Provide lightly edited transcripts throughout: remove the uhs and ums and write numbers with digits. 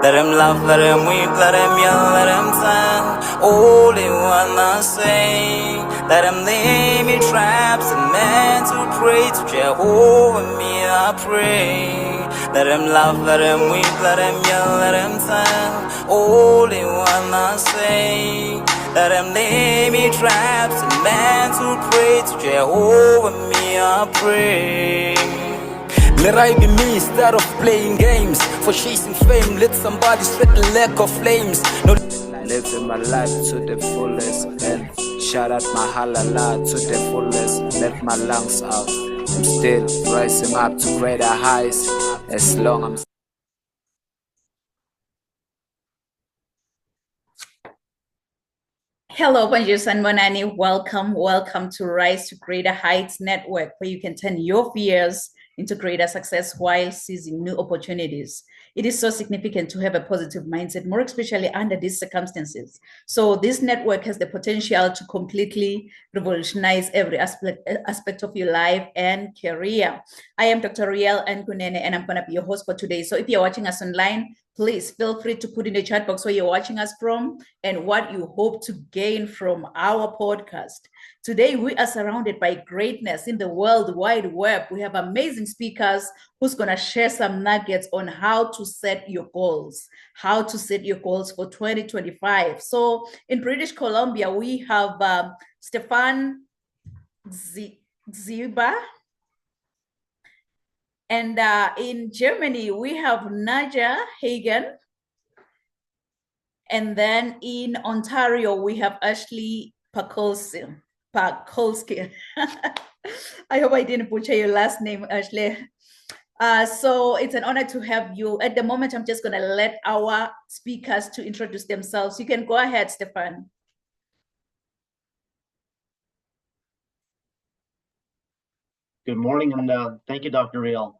Let him laugh, let him weep, let him yell, let him sing. All they wanna say. Let him lay me traps and men to pray to Jehovah, me I pray. Let him laugh, let him weep, let him yell, let him sing. All they wanna say. Let him lay me traps and men to pray to Jehovah, me I pray. Let I be me instead of playing games. For chasing fame, let somebody sweat the lack of flames. No, living my life to the fullest and shout out my halala to the fullest. Let my lungs out. I'm still rising up to greater heights as long as I'm. Hello, Bonjour and Monani. Welcome to Rise to Greater Heights Network, where you can turn your fears into greater success while seizing new opportunities. It is so significant to have a positive mindset, more especially under these circumstances. So this network has the potential to completely revolutionize every aspect of your life and career. I am Dr. Riel Nkunene, and I'm going to be your host for today. So if you're watching us online, please feel free to put in the chat box where you're watching us from and what you hope to gain from our podcast. Today, we are surrounded by greatness in the World Wide Web. We have amazing speakers who's going to share some nuggets on how to set your goals, for 2025. So in British Columbia, we have Stefan Ziba. And in Germany, we have Naja Hagen. And then in Ontario, we have Ashley Pakolski. I hope I didn't butcher your last name, Ashley. So it's an honor to have you. At the moment, I'm just going to let our speakers to introduce themselves. You can go ahead, Stefan. Good morning, and thank you, Dr. Riel.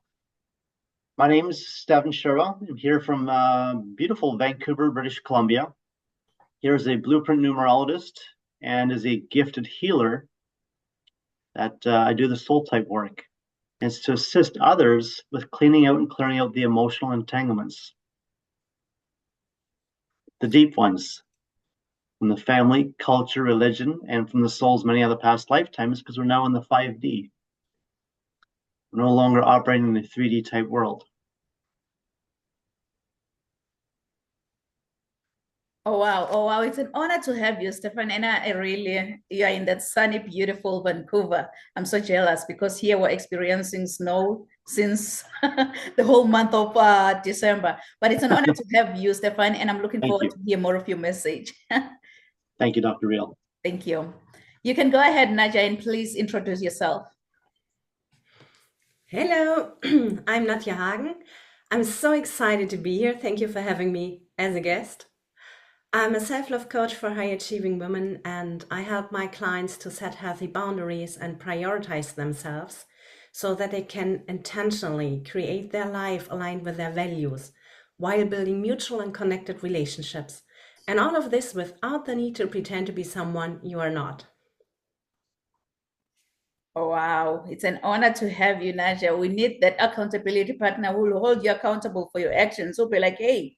My name is Stefan Sherwa. I'm here from beautiful Vancouver, British Columbia. Here is a blueprint numerologist and is a gifted healer that I do the soul type work. And it's to assist others with cleaning out and clearing out the emotional entanglements, the deep ones, from the family, culture, religion, and from the soul's many other past lifetimes, because we're now in the 5D. We're no longer operating in the 3D type world. Oh, wow. It's an honor to have you, Stefan. And you are in that sunny, beautiful Vancouver. I'm so jealous because here we're experiencing snow since the whole month of December. But it's an honor to have you, Stefan. And I'm looking forward to hear more of your message. Thank you, Dr. Riel. Thank you. You can go ahead, Naja, and please introduce yourself. Hello, I'm Nadja Hagen. I'm so excited to be here. Thank you for having me as a guest. I'm a self-love coach for high-achieving women, and I help my clients to set healthy boundaries and prioritize themselves so that they can intentionally create their life aligned with their values while building mutual and connected relationships. And all of this without the need to pretend to be someone you are not. Oh, wow. It's an honor to have you, Naja. We need that accountability partner who will hold you accountable for your actions. Who'll be like, hey,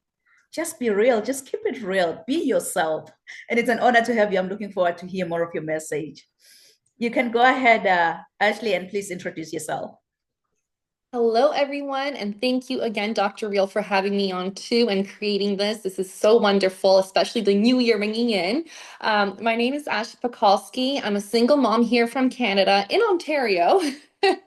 just be real. Just keep it real. Be yourself. And it's an honor to have you. I'm looking forward to hear more of your message. You can go ahead, Ashley, and please introduce yourself. Hello, everyone, and thank you again, Dr. Real, for having me on too and creating this. This is so wonderful, especially the new year ringing in. My name is Asha Pekalski. I'm a single mom here from Canada in Ontario,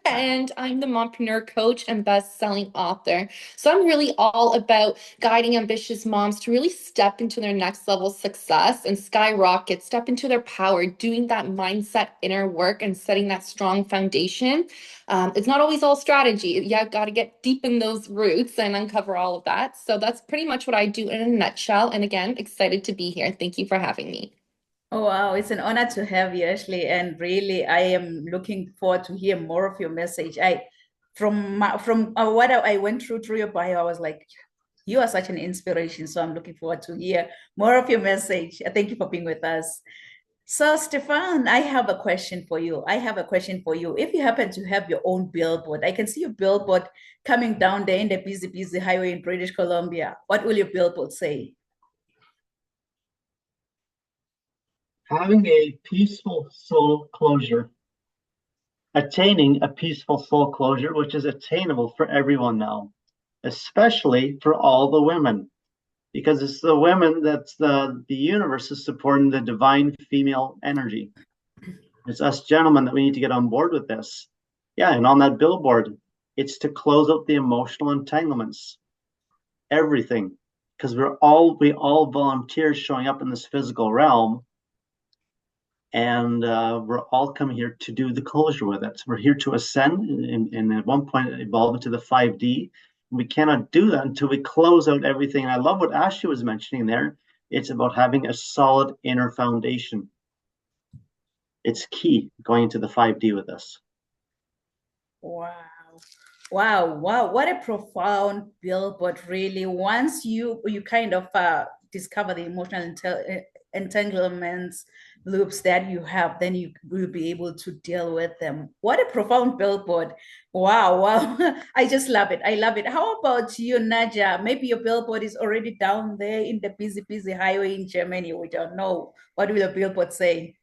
and I'm the mompreneur coach and best-selling author. So I'm really all about guiding ambitious moms to really step into their next level success and skyrocket, step into their power, doing that mindset inner work and setting that strong foundation. It's not always all strategy. You got to get deep in those roots and uncover all of that. So that's pretty much what I do in a nutshell. And again, excited to be here. Thank you for having me. Oh, wow, it's an honor to have you, Ashley. And really, I am looking forward to hear more of your message. From what I went through your bio, I was like, you are such an inspiration. So I'm looking forward to hear more of your message. Thank you for being with us. So, Stefan, I have a question for you. If you happen to have your own billboard, I can see your billboard coming down there in the busy highway in British Columbia. What will your billboard say? Having a peaceful soul closure. Attaining a peaceful soul closure, which is attainable for everyone now, especially for all the women, because it's the women that's the universe is supporting the divine female energy. It's us gentlemen that we need to get on board with this. Yeah, and on that billboard, it's to close out the emotional entanglements, everything, because we all volunteers showing up in this physical realm, and we're all coming here to do the closure with it. We're here to ascend, and at one point evolve into the 5D. We cannot do that until we close out everything. And I love what Ashley was mentioning there. It's about having a solid inner foundation. It's key going into the 5D with us. Wow. Wow. What a profound billboard, really. Once you kind of discover the emotional entanglements, loops that you have, then you will be able to deal with them. What a profound billboard. Wow. I just love it. I love it. How about you, Naja? Maybe your billboard is already down there in the busy highway in Germany. We don't know. What will the billboard say?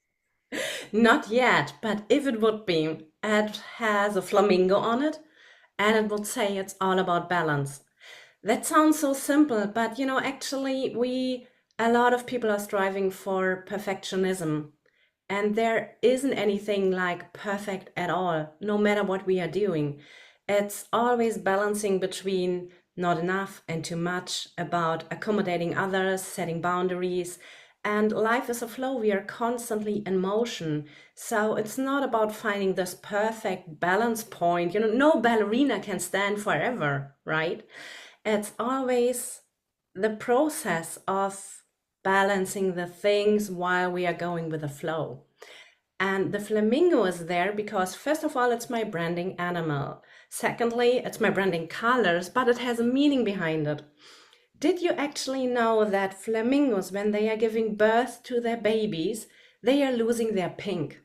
Not yet, but if it would be, it has a flamingo on it and it would say it's all about balance. That sounds so simple, but actually, a lot of people are striving for perfectionism. And there isn't anything like perfect at all, no matter what we are doing. It's always balancing between not enough and too much, about accommodating others, setting boundaries. And life is a flow. We are constantly in motion. So it's not about finding this perfect balance point. No ballerina can stand forever, right? It's always the process of balancing the things while we are going with the flow. And the flamingo is there because, first of all, it's my branding animal. Secondly, it's my branding colors, but it has a meaning behind it. Did you actually know that flamingos, when they are giving birth to their babies, they are losing their pink?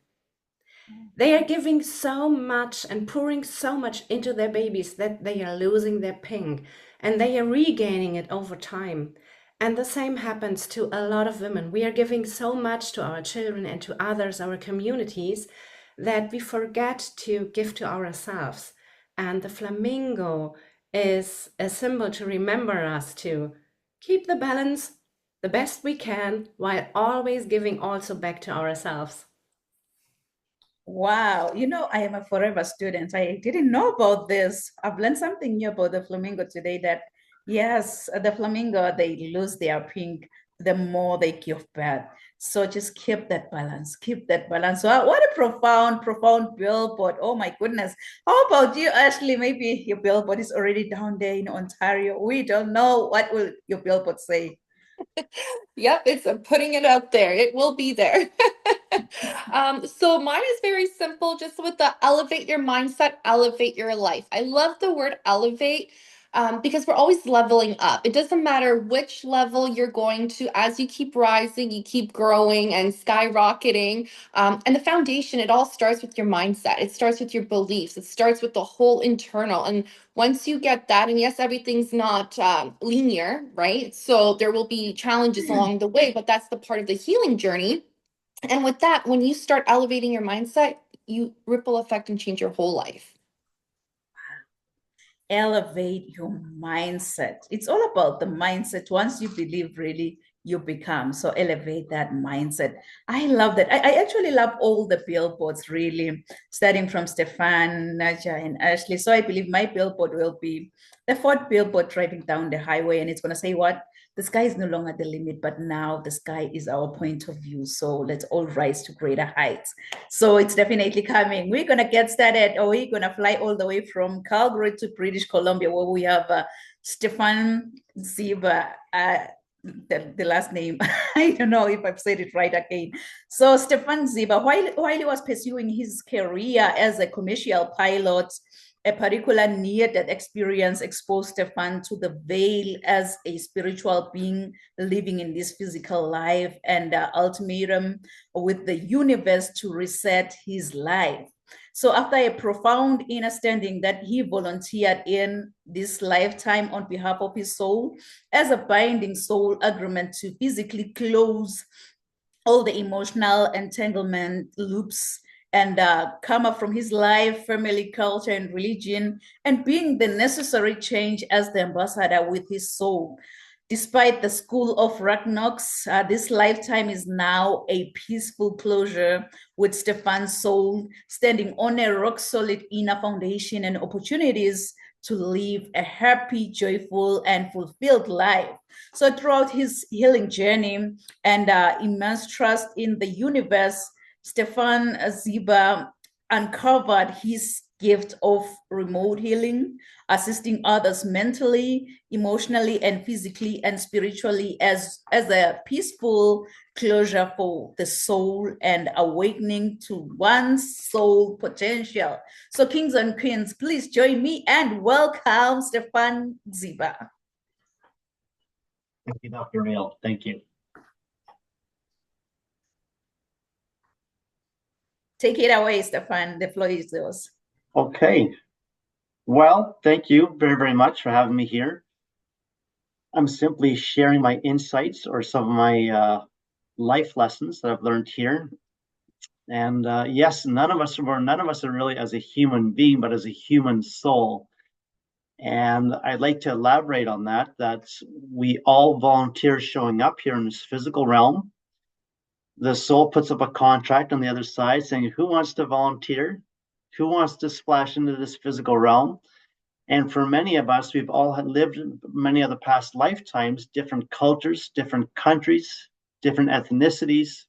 They are giving so much and pouring so much into their babies that they are losing their pink, and they are regaining it over time. And the same happens to a lot of women. We are giving so much to our children and to others, our communities, that we forget to give to ourselves. And the flamingo is a symbol to remember us to keep the balance the best we can while always giving also back to ourselves. Wow, I am a forever student. I didn't know about this. I've learned something new about the flamingo today, that yes, the flamingo, they lose their pink the more they give birth. So just keep that balance, keep that balance. Wow, what a profound billboard. Oh my goodness. How about you, Ashley? Maybe your billboard is already down there in Ontario. We don't know. What will your billboard say? Yep, it's putting it out there. It will be there. So mine is very simple, just with the elevate your mindset, elevate your life. I love the word elevate because we're always leveling up. It doesn't matter which level you're going to, as you keep rising, you keep growing and skyrocketing. And the foundation, it all starts with your mindset. It starts with your beliefs. It starts with the whole internal. And once you get that, and yes, everything's not linear, right? So there will be challenges along the way, but that's the part of the healing journey. And with that, when you start elevating your mindset, you ripple effect and change your whole life. elevate your mindset. It's all about the mindset. Once you believe, really, you become. So elevate that mindset. I love that. I actually love all the billboards, really, starting from Stefan, Naja, and Ashley. So I believe my billboard will be the fourth billboard driving down the highway, and it's going to say what? The sky is no longer the limit, but now the sky is our point of view. So let's all rise to greater heights. So it's definitely coming. We're going to get started, or we're going to fly all the way from Calgary to British Columbia, where we have Stefan Ziba. The last name, I don't know if I've said it right again. So Stefan Ziba, while he was pursuing his career as a commercial pilot, a particular near-death experience exposed Stefan to the veil as a spiritual being living in this physical life, and ultimatum with the universe to reset his life. So after a profound understanding that he volunteered in this lifetime on behalf of his soul as a binding soul agreement to physically close all the emotional entanglement loops and come up from his life, family, culture, and religion, and being the necessary change as the ambassador with his soul. Despite the school of Ragnox, this lifetime is now a peaceful closure with Stefan's soul standing on a rock-solid inner foundation and opportunities to live a happy, joyful, and fulfilled life. So throughout his healing journey and immense trust in the universe, Stefan Ziba uncovered his gift of remote healing, assisting others mentally, emotionally, and physically and spiritually as a peaceful closure for the soul and awakening to one's soul potential. So kings and queens, please join me and welcome Stefan Ziba. Thank you, Dr. Riel. Thank you. Take it away, Stefan. The floor is yours. Okay. Well, thank you very, very much for having me here. I'm simply sharing my insights or some of my life lessons that I've learned here. And yes, none of us are really as a human being, but as a human soul. And I'd like to elaborate on that we all volunteer showing up here in this physical realm. The soul puts up a contract on the other side saying, who wants to volunteer? Who wants to splash into this physical realm? And for many of us, we've all lived many of the past lifetimes, different cultures, different countries, different ethnicities,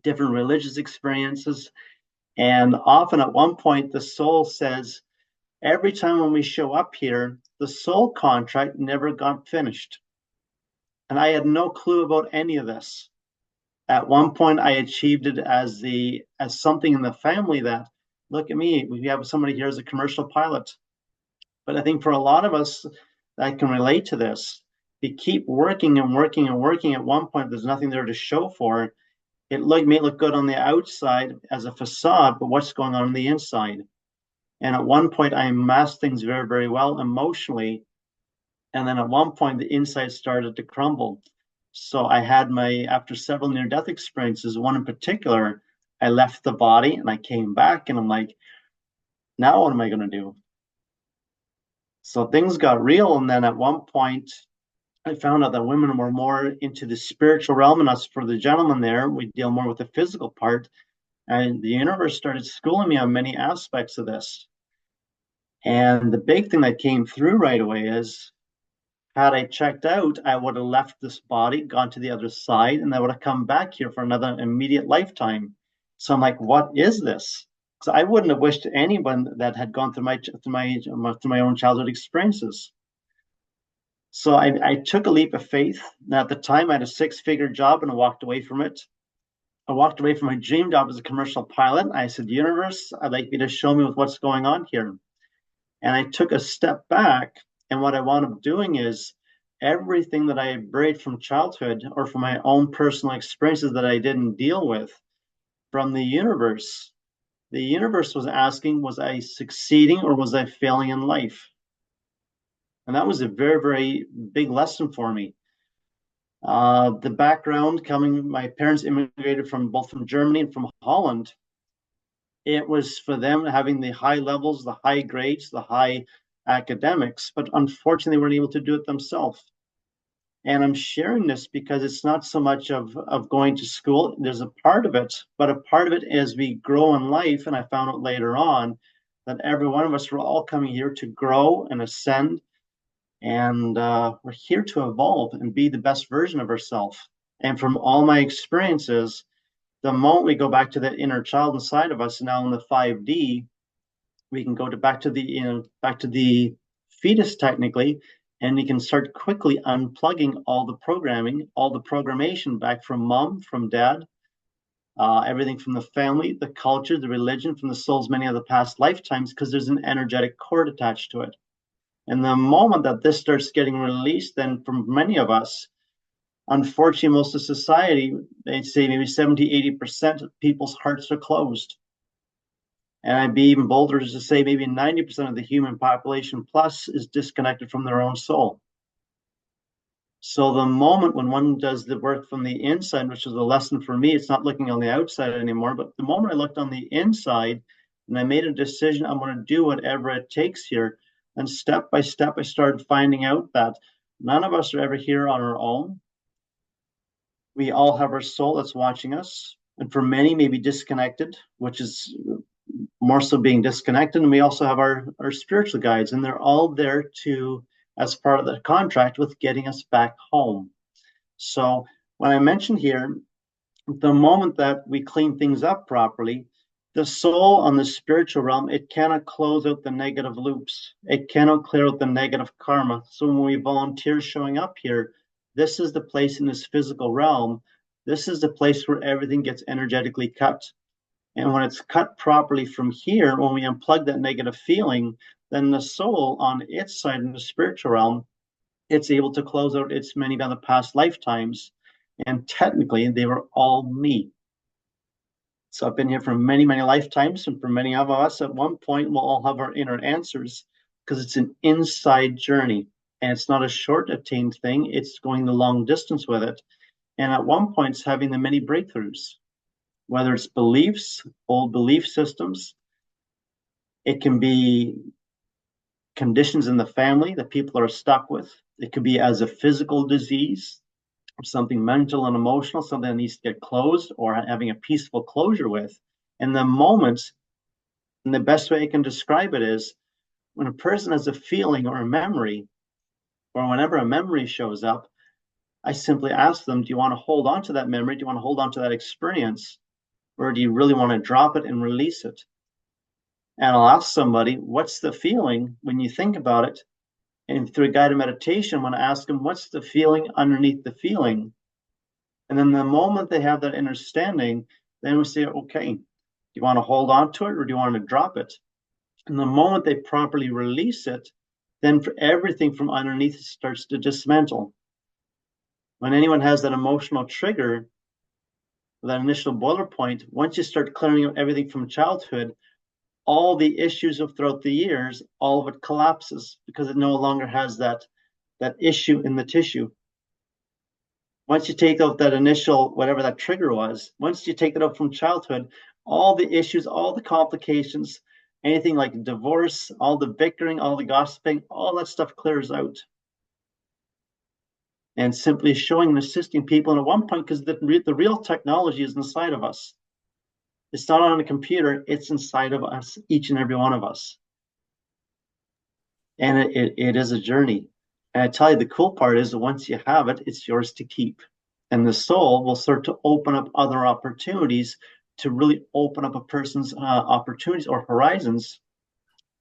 different religious experiences. And often at one point, the soul says, every time when we show up here, the soul contract never got finished. And I had no clue about any of this. At one point, I achieved it as something in the family that, look at me, we have somebody here as a commercial pilot. But I think for a lot of us that can relate to this, you keep working and working and working. At one point, there's nothing there to show for. It may look good on the outside as a facade, but what's going on the inside? And at one point, I masked things very, very well emotionally. And then at one point, the inside started to crumble. So I had after several near-death experiences, one in particular, I left the body and I came back and I'm like, now what am I going to do? So things got real. And then at one point, I found out that women were more into the spiritual realm, and us for the gentlemen there, we deal more with the physical part. And the universe started schooling me on many aspects of this. And the big thing that came through right away is, had I checked out, I would have left this body, gone to the other side, and I would have come back here for another immediate lifetime. So I'm like, what is this? So I wouldn't have wished anyone that had gone through my own childhood experiences. So I took a leap of faith. Now, at the time, I had a 6-figure job and I walked away from it. I walked away from my dream job as a commercial pilot. I said, universe, I'd like you to show me what's going on here. And I took a step back. And what I wound up doing is everything that I had buried from childhood or from my own personal experiences that I didn't deal with from the universe was asking, was I succeeding or was I failing in life? And that was a very, very big lesson for me. The background my parents immigrated both from Germany and from Holland. It was for them having the high levels, the high grades, the high academics, but unfortunately they weren't able to do it themselves. And I'm sharing this because it's not so much of going to school. There's a part of it, but a part of it as we grow in life, and I found out later on that every one of us, we're all coming here to grow and ascend, and we're here to evolve and be the best version of ourselves. And from all my experiences, the moment we go back to that inner child inside of us, now in the 5D, we can go back to the fetus technically, and we can start quickly unplugging all the programming, all the programmation back from mom, from dad, everything from the family, the culture, the religion, from the soul's many of the past lifetimes, because there's an energetic cord attached to it. And the moment that this starts getting released, then for many of us, unfortunately, most of society, they'd say maybe 70, 80% of people's hearts are closed. And I'd be even bolder to say maybe 90% of the human population plus is disconnected from their own soul. So the moment when one does the work from the inside, which is a lesson for me, it's not looking on the outside anymore, but the moment I looked on the inside and I made a decision, I'm going to do whatever it takes here. And step by step, I started finding out that none of us are ever here on our own. We all have our soul that's watching us. And for many, maybe disconnected, which is more so being disconnected. And we also have our spiritual guides, and they're all there to, as part of the contract, with getting us back home. So when I mentioned here, the moment that we clean things up properly, the soul on the spiritual realm, it cannot close out the negative loops. It cannot clear out the negative karma. So when we volunteer showing up here, this is the place in this physical realm. This is the place where everything gets energetically cut. And when it's cut properly from here, when we unplug that negative feeling, then the soul on its side in the spiritual realm, it's able to close out its many other past lifetimes. And technically, they were all me. So I've been here for many, many lifetimes. And for many of us, at one point, we'll all have our inner answers, because it's an inside journey. And it's not a short attained thing. It's going the long distance with it. And at one point, it's having the many breakthroughs. Whether it's beliefs, old belief systems, it can be conditions in the family that people are stuck with. It could be as a physical disease, or something mental and emotional, something that needs to get closed or having a peaceful closure with. And the moments, and the best way I can describe it is when a person has a feeling or a memory, or whenever a memory shows up, I simply ask them, do you want to hold on to that memory? Do you want to hold on to that experience? Or do you really want to drop it and release it? And I'll ask somebody, what's the feeling when you think about it? And through a guided meditation, I'm going to ask them, what's the feeling underneath the feeling? And then the moment they have that understanding, then we say, okay, do you want to hold on to it or do you want to drop it? And the moment they properly release it, then for everything from underneath it starts to dismantle. When anyone has that emotional trigger, that initial boiler point, once you start clearing out everything from childhood, all the issues of throughout the years, all of it collapses because it no longer has that issue in the tissue. Once you take out that initial, whatever that trigger was, once you take it out from childhood, all the issues, all the complications, anything like divorce, all the bickering, all the gossiping, all that stuff clears out. And simply showing and assisting people. And at one point, because the real technology is inside of us. It's not on a computer, it's inside of us, each and every one of us. And it is a journey. And I tell you, the cool part is that once you have it, it's yours to keep. And the soul will start to open up other opportunities to really open up a person's opportunities or horizons.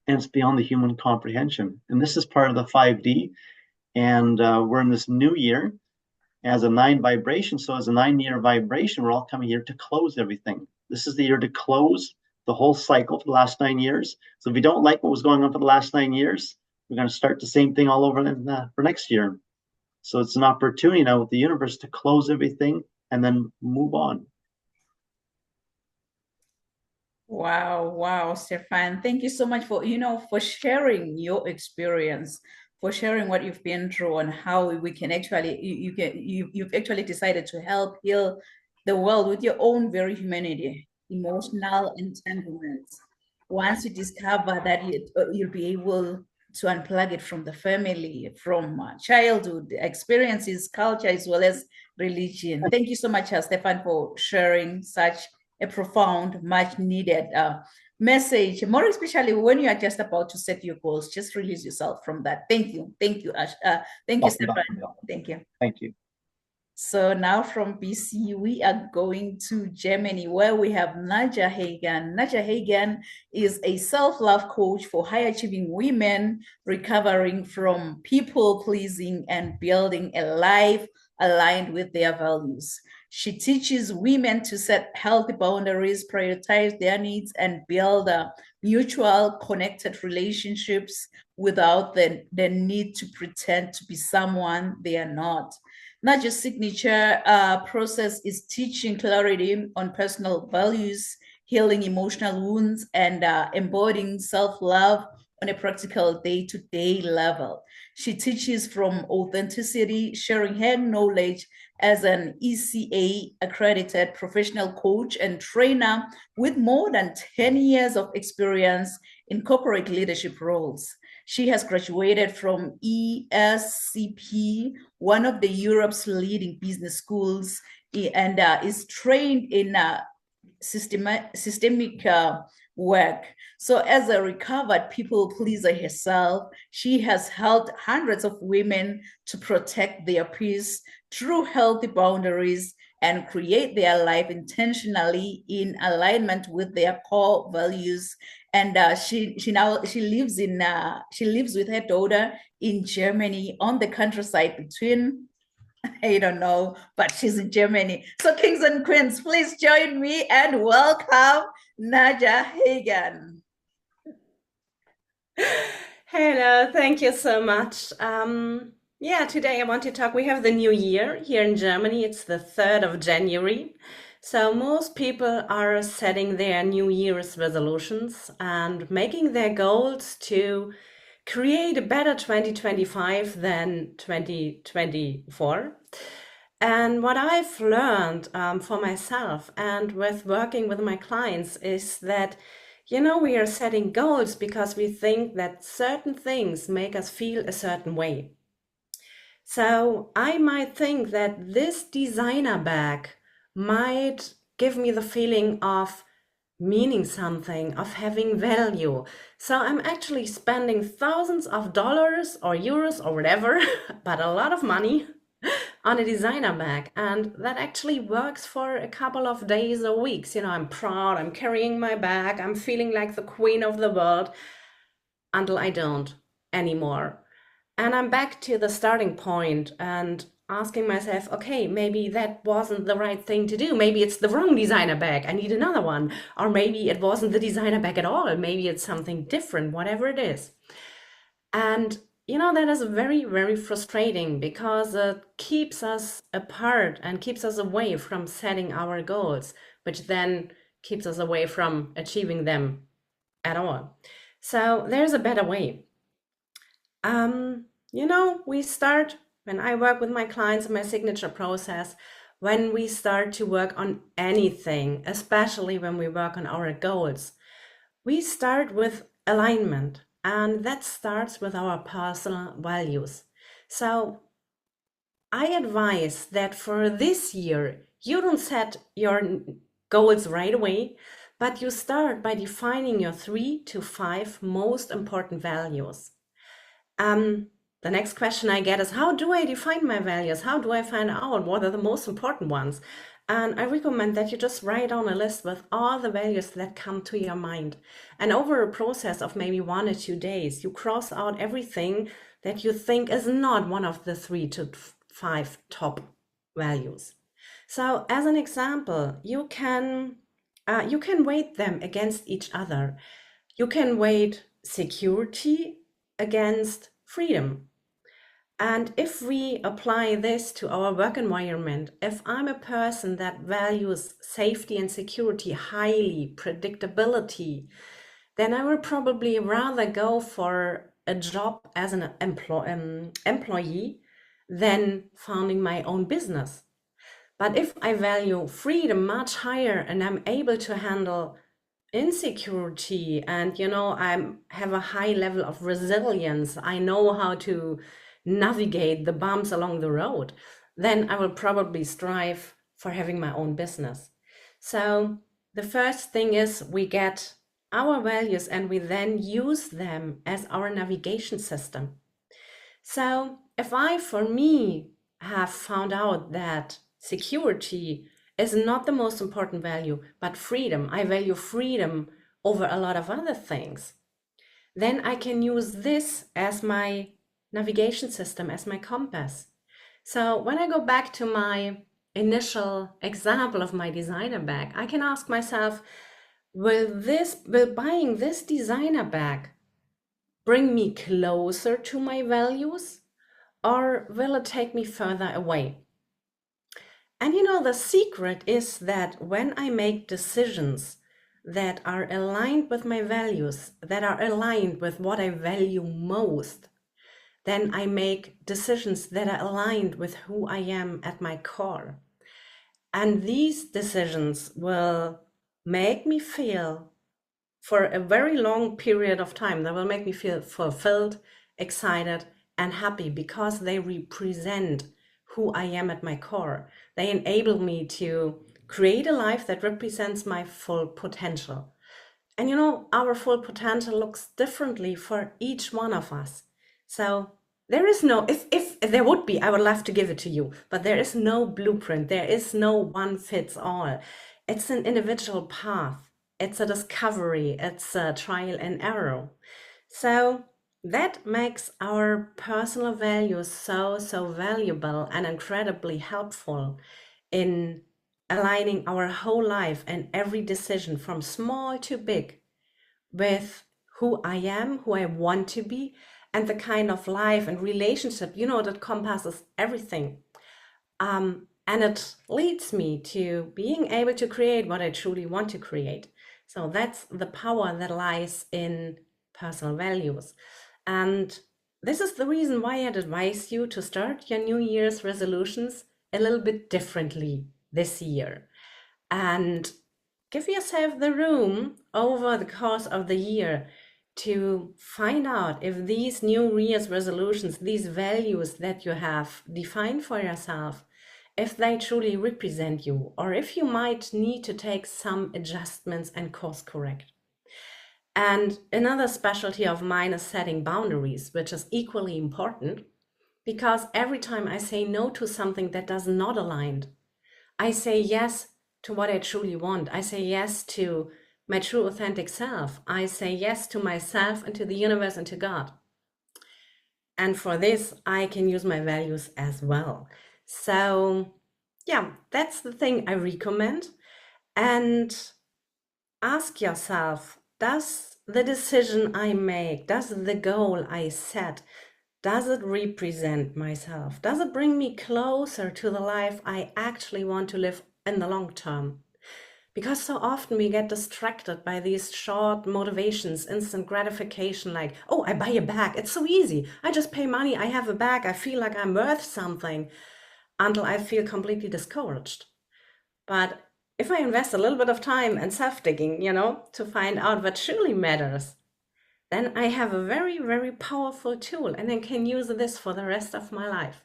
And it's beyond the human comprehension. And this is part of the 5D. And we're in this new year as a 9 vibration. So as a 9-year vibration, we're all coming here to close everything. This is the year to close the whole cycle for the last 9 years. So if we don't like what was going on for the last 9 years, we're going to start the same thing all over for next year. So it's an opportunity now with the universe to close everything and then move on. Wow, Stefan. Thank you so much for sharing your experience, for sharing what you've been through and how we can actually, you've actually decided to help heal the world with your own very humanity, emotional entanglements. Once you discover that you'll be able to unplug it from the family, from childhood experiences, culture, as well as religion. Thank you so much, Stefan, for sharing such a profound, much needed message, more especially when you are just about to set your goals. Just release yourself from that. Thank you. Thank you, Ash. Thank you, Stefan. Thank you. Thank you. So now from BC, we are going to Germany, where we have Nadja Hagen. Nadja Hagen is a self-love coach for high-achieving women recovering from people-pleasing and building a life aligned with their values. She teaches women to set healthy boundaries, prioritize their needs, and build mutual connected relationships without the need to pretend to be someone they are not. Nadja's signature process is teaching clarity on personal values, healing emotional wounds, and embodying self-love on a practical day-to-day level. She teaches from authenticity, sharing her knowledge as an ECA accredited professional coach and trainer with more than 10 years of experience in corporate leadership roles. She has graduated from ESCP, one of the Europe's leading business schools, and is trained in systemic work. So as a recovered people pleaser herself, she has helped hundreds of women to protect their peace through healthy boundaries and create their life intentionally in alignment with their core values. And she lives with her daughter in Germany on the countryside between, I don't know, but she's in Germany. So kings and queens, please join me and welcome Nadja Hagen. Hello, thank you so much. Yeah, today I want to talk. We have the new year here in Germany. It's the 3rd of January. So most people are setting their New Year's resolutions and making their goals to create a better 2025 than 2024. And what I've learned for myself and with working with my clients is that, you know, we are setting goals because we think that certain things make us feel a certain way. So I might think that this designer bag might give me the feeling of meaning something, of having value. So I'm actually spending thousands of dollars or euros or whatever, but a lot of money on a designer bag. And that actually works for a couple of days or weeks. You know, I'm proud, I'm carrying my bag, I'm feeling like the queen of the world until I don't anymore. And I'm back to the starting point and asking myself, okay, maybe that wasn't the right thing to do. Maybe it's the wrong designer bag. I need another one. Or maybe it wasn't the designer bag at all. Maybe it's something different, whatever it is. And, you know, that is very, very frustrating because it keeps us apart and keeps us away from setting our goals, which then keeps us away from achieving them at all. So there's a better way. You know, we start, when I work with my clients in my signature process, when we start to work on anything, especially when we work on our goals, we start with alignment, and that starts with our personal values. So I advise that for this year, you don't set your goals right away, but you start by defining your 3 to 5 most important values. The next question I get is, how do I define my values? How do I find out what are the most important ones? And I recommend that you just write on a list with all the values that come to your mind. And over a process of maybe 1 or 2 days, you cross out everything that you think is not one of the 3 to 5 top values. So as an example, you can weight them against each other. You can weight security against freedom. And if we apply this to our work environment, if I'm a person that values safety and security highly, predictability, then I will probably rather go for a job as an employee than founding my own business. But if I value freedom much higher and I'm able to handle insecurity and I have a high level of resilience, I know how to navigate the bumps along the road, then I will probably strive for having my own business. So the first thing is we get our values and we then use them as our navigation system. So if I, for me, have found out that security is not the most important value, but freedom, I value freedom over a lot of other things, then I can use this as my navigation system, as my compass. So when I go back to my initial example of my designer bag, I can ask myself, will buying this designer bag bring me closer to my values, or will it take me further away? And the secret is that when I make decisions that are aligned with my values, that are aligned with what I value most, then I make decisions that are aligned with who I am at my core. And these decisions will make me feel, for a very long period of time, they will make me feel fulfilled, excited, and happy because they represent who I am at my core. They enable me to create a life that represents my full potential. And our full potential looks differently for each one of us. So there is no, if there would be, I would love to give it to you, but there is no blueprint. There is no one fits all. It's an individual path. It's a discovery. It's a trial and error. So that makes our personal values so valuable and incredibly helpful in aligning our whole life and every decision from small to big with who I am, who I want to be, and the kind of life and relationship, that encompasses everything. And it leads me to being able to create what I truly want to create. So that's the power that lies in personal values. And this is the reason why I'd advise you to start your New Year's resolutions a little bit differently this year. And give yourself the room over the course of the year to find out if these New Year's resolutions, these values that you have defined for yourself, if they truly represent you, or if you might need to take some adjustments and course correct. And another specialty of mine is setting boundaries, which is equally important, because every time I say no to something that does not align, I say yes to what I truly want. I say yes to my true authentic self. I say yes to myself and to the universe and to God. And for this, I can use my values as well. So yeah, that's the thing I recommend. And ask yourself, does the decision I make, does the goal I set, does it represent myself? Does it bring me closer to the life I actually want to live in the long term? Because so often we get distracted by these short motivations, instant gratification, like, oh, I buy a bag. It's so easy. I just pay money. I have a bag. I feel like I'm worth something, until I feel completely discouraged. But if I invest a little bit of time and self-digging, to find out what truly matters, then I have a very, very powerful tool and I can use this for the rest of my life.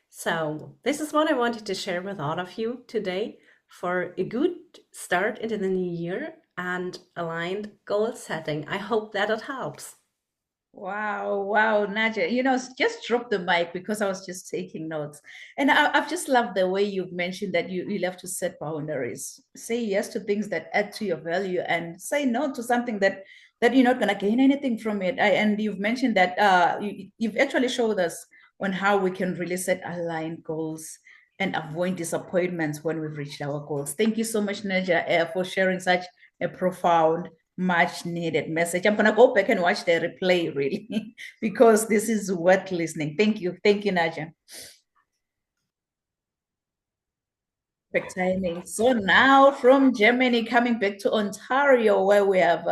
So this is what I wanted to share with all of you today for a good start into the new year and aligned goal setting. I hope that it helps. Wow, Nadia, just drop the mic because I was just taking notes. And I've just loved the way you've mentioned that you love to set boundaries. Say yes to things that add to your value and say no to something that you're not going to gain anything from it. And you've mentioned that you've actually showed us on how we can really set aligned goals and avoid disappointments when we've reached our goals. Thank you so much, Nadia, for sharing such a profound, much needed message. I'm gonna go back and watch the replay really because this is worth listening. Thank you, Nadia. Perfect timing. So now from Germany, coming back to Ontario, where we have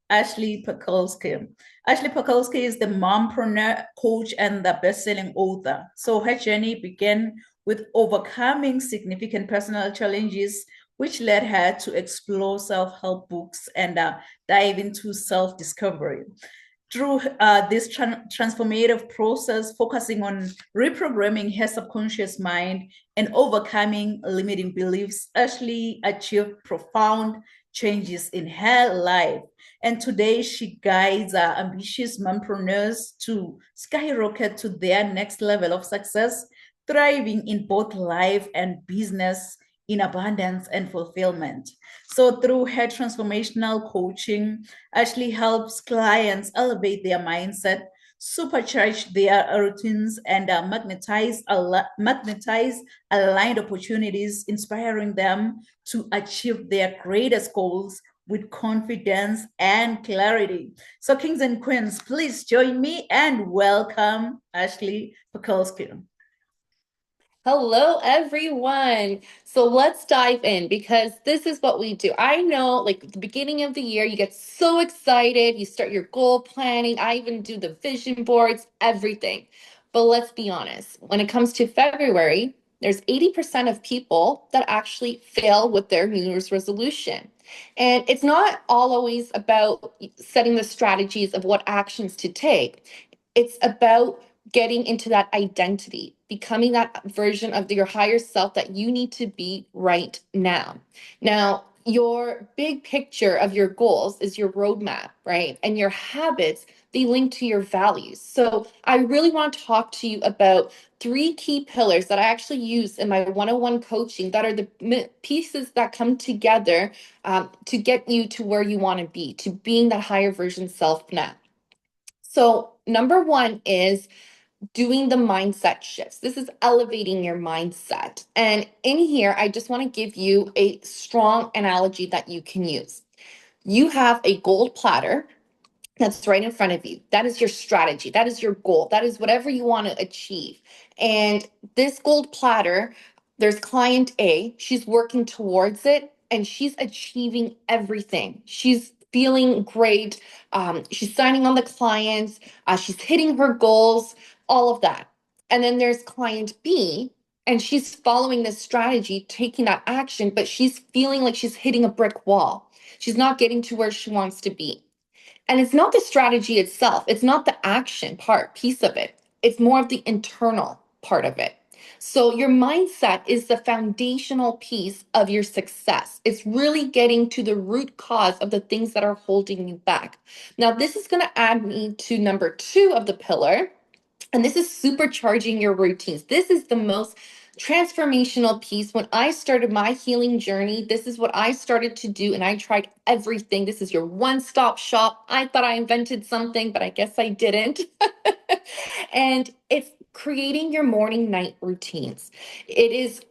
Ashley Pakulski. Ashley Pakulski is the mompreneur, coach, and the best-selling author. So her journey began with overcoming significant personal challenges which led her to explore self-help books and dive into self-discovery. Through this transformative process, focusing on reprogramming her subconscious mind and overcoming limiting beliefs, Ashley achieved profound changes in her life. And today she guides ambitious mompreneurs to skyrocket to their next level of success, thriving in both life and business in abundance and fulfillment. So through her transformational coaching, Ashley helps clients elevate their mindset, supercharge their routines, and magnetize aligned opportunities, inspiring them to achieve their greatest goals with confidence and clarity. So kings and queens, please join me and welcome Ashley Pakulski. Hello, everyone. So let's dive in because this is what we do. I know, like at the beginning of the year, you get so excited, you start your goal planning. I even do the vision boards, everything. But let's be honest, when it comes to February, there's 80% of people that actually fail with their New Year's resolution. And it's not all always about setting the strategies of what actions to take. It's about getting into that identity, becoming that version of your higher self that you need to be right now. Now, your big picture of your goals is your roadmap, right? And your habits, they link to your values. So I really want to talk to you about 3 key pillars that I actually use in my one-on-one coaching that are the pieces that come together to get you to where you want to be, to being that higher version self now. So number 1 is doing the mindset shifts. This is elevating your mindset. And in here, I just want to give you a strong analogy that you can use. You have a gold platter that's right in front of you. That is your strategy. That is your goal. That is whatever you want to achieve. And this gold platter, there's client A, she's working towards it and she's achieving everything. She's feeling great. She's signing on the clients. She's hitting her goals, all of that. And then there's client B, and she's following this strategy, taking that action, but she's feeling like she's hitting a brick wall. She's not getting to where she wants to be. And it's not the strategy itself. It's not the action piece of it. It's more of the internal part of it. So your mindset is the foundational piece of your success. It's really getting to the root cause of the things that are holding you back. Now, this is going to add me to number 2 of the pillar, and this is supercharging your routines. This is the most transformational piece. When I started my healing journey, this is what I started to do, and I tried everything. This is your one-stop shop. I thought I invented something, but I guess I didn't. And it's creating your morning night routines. It is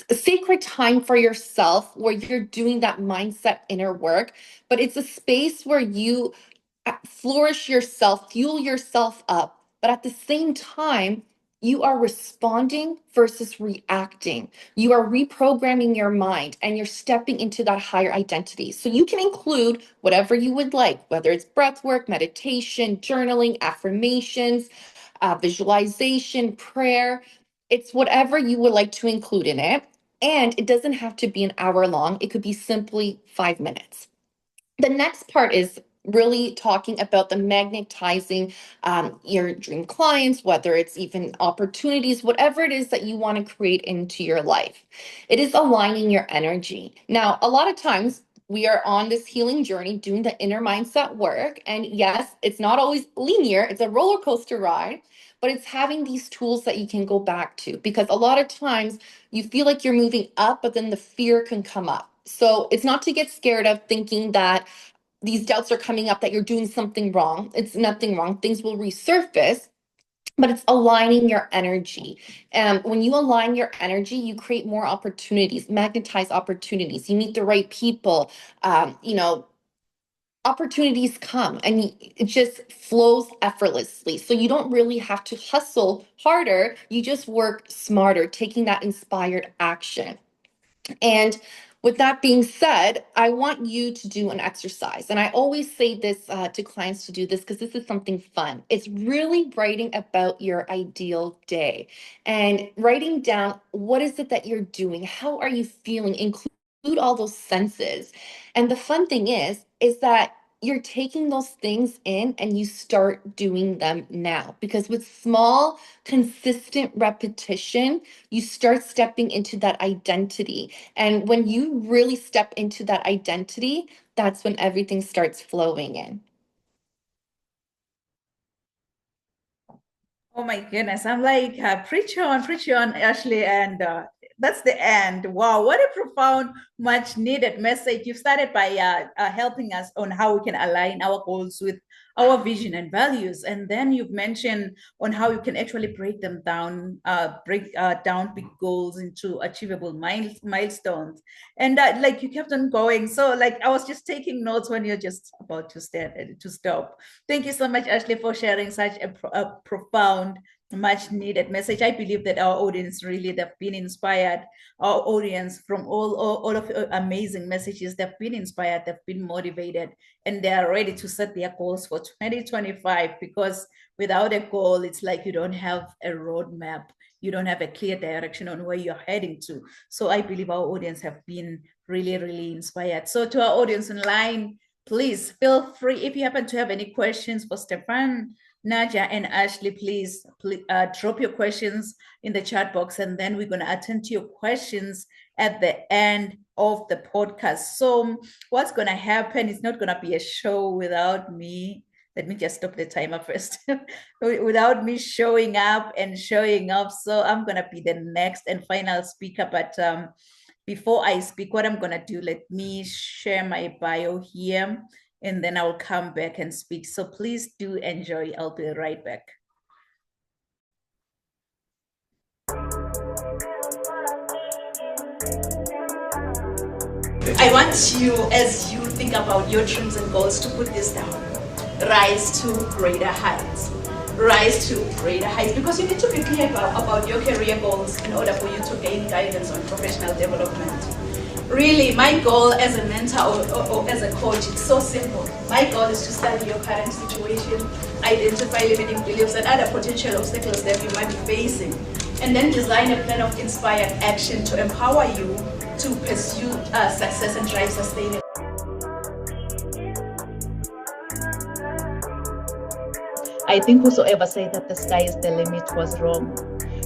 a sacred time for yourself where you're doing that mindset inner work, but it's a space where you flourish yourself, fuel yourself up, but at the same time, you are responding versus reacting. You are reprogramming your mind and you're stepping into that higher identity. So you can include whatever you would like, whether it's breath work, meditation, journaling, affirmations, visualization, prayer. It's whatever you would like to include in it. And it doesn't have to be an hour long, it could be simply 5 minutes. The next part is really talking about the magnetizing your dream clients, whether it's even opportunities, whatever it is that you want to create into your life. It is aligning your energy. Now, a lot of times we are on this healing journey doing the inner mindset work. And yes, it's not always linear, it's a roller coaster ride. But it's having these tools that you can go back to, because a lot of times you feel like you're moving up, but then the fear can come up. So it's not to get scared of thinking that these doubts are coming up that you're doing something wrong. It's nothing wrong. Things will resurface, but it's aligning your energy. And when you align your energy, you create more opportunities, magnetize opportunities. You meet the right people. Opportunities come and it just flows effortlessly. So you don't really have to hustle harder. You just work smarter, taking that inspired action. And with that being said, I want you to do an exercise. And I always say this to clients to do this because this is something fun. It's really writing about your ideal day and writing down what is it that you're doing? How are you feeling? Include all those senses. And the fun thing is that you're taking those things in and you start doing them now, because with small, consistent repetition, you start stepping into that identity. And when you really step into that identity, that's when everything starts flowing in. Oh my goodness. I'm like, preach on, Ashley. And that's the end. Wow, what a profound, much needed message. You started by helping us on how we can align our goals with our vision and values. And then you've mentioned on how you can actually break them down, break down big goals into achievable milestones. And like you kept on going. So like I was just taking notes when you're just about to stop. Thank you so much, Ashley, for sharing such a profound, much needed message. I believe that our audience really, they've been inspired. Our audience, from all of your amazing messages, they've been inspired, they've been motivated, and they are ready to set their goals for 2025, because without a goal, it's like you don't have a roadmap. You don't have a clear direction on where you're heading to. So I believe our audience have been really, really inspired. So to our audience online, please feel free. If you happen to have any questions for Stefan, Nadia, and Ashley, please drop your questions in the chat box, and then we're going to attend to your questions at the end of the podcast. So what's going to happen is not going to be a show without me. Let me just stop the timer first. Without me showing up and showing off. So I'm going to be the next and final speaker. But before I speak, what I'm going to do, let me share my bio here, and then I'll come back and speak. So please do enjoy. I'll be right back. I want you, as you think about your dreams and goals, to put this down. Rise to greater heights. Rise to greater heights, because you need to be clear about your career goals in order for you to gain guidance on professional development. Really, my goal as a mentor or as a coach, it's so simple. My goal is to study your current situation, identify limiting beliefs and other potential obstacles that you might be facing, and then design a plan of inspired action to empower you to pursue success and drive sustainable. I think whosoever said that the sky is the limit was wrong.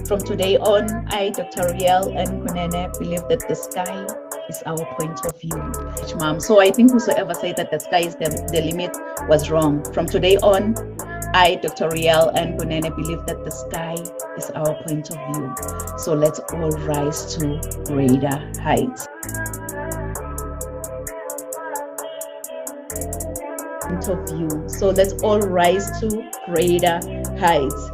From today on, I, Dr. Riel and Kunene, believe that the sky is our point of view. Mom. So I think whosoever said that the sky is the limit was wrong. From today on, I, Dr. Riel and Kunene, believe that the sky is our point of view. So let's all rise to greater heights. Point of view. So let's all rise to greater heights.